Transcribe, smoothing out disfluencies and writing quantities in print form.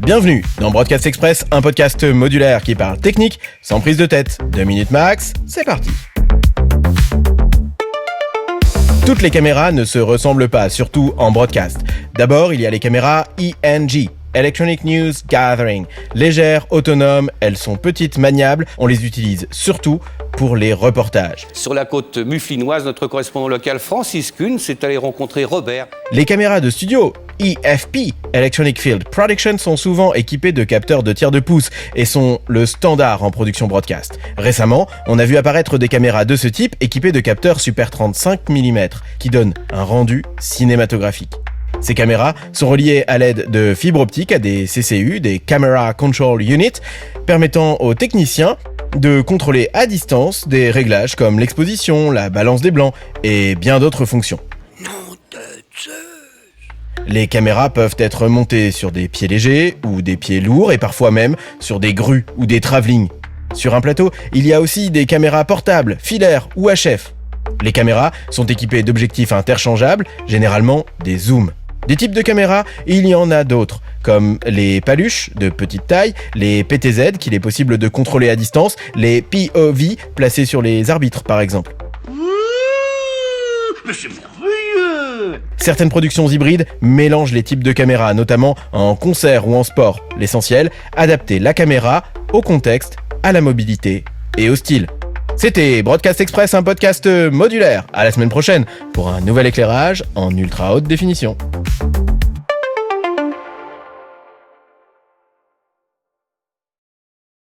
Bienvenue dans Broadcast Express, un podcast modulaire qui parle technique, sans prise de tête. 2 minutes max, c'est parti. Toutes les caméras ne se ressemblent pas, surtout en broadcast. D'abord, il y a les caméras ENG, Electronic News Gathering. Légères, autonomes, elles sont petites, maniables, on les utilise surtout pour les reportages. Sur la côte mufflinoise, notre correspondant local Francis Kuhn s'est allé rencontrer Robert. Les caméras de studio, EFP, Electronic Field Production, sont souvent équipées de capteurs de tiers de pouce et sont le standard en production broadcast. Récemment, on a vu apparaître des caméras de ce type équipées de capteurs Super 35 mm qui donnent un rendu cinématographique. Ces caméras sont reliées à l'aide de fibres optiques à des CCU, des Camera Control Unit, permettant aux techniciens de contrôler à distance des réglages comme l'exposition, la balance des blancs et bien d'autres fonctions. Les caméras peuvent être montées sur des pieds légers ou des pieds lourds et parfois même sur des grues ou des travelling. Sur un plateau, il y a aussi des caméras portables, filaires ou HF. Les caméras sont équipées d'objectifs interchangeables, généralement des zooms. Des types de caméras, il y en a d'autres, comme les paluches de petite taille, les PTZ qu'il est possible de contrôler à distance, les POV placés sur les arbitres par exemple. Mais c'est merveilleux! Certaines productions hybrides mélangent les types de caméras, notamment en concert ou en sport. L'essentiel, adapter la caméra au contexte, à la mobilité et au style. C'était Broadcast Express, un podcast modulaire. À la semaine prochaine pour un nouvel éclairage en ultra haute définition.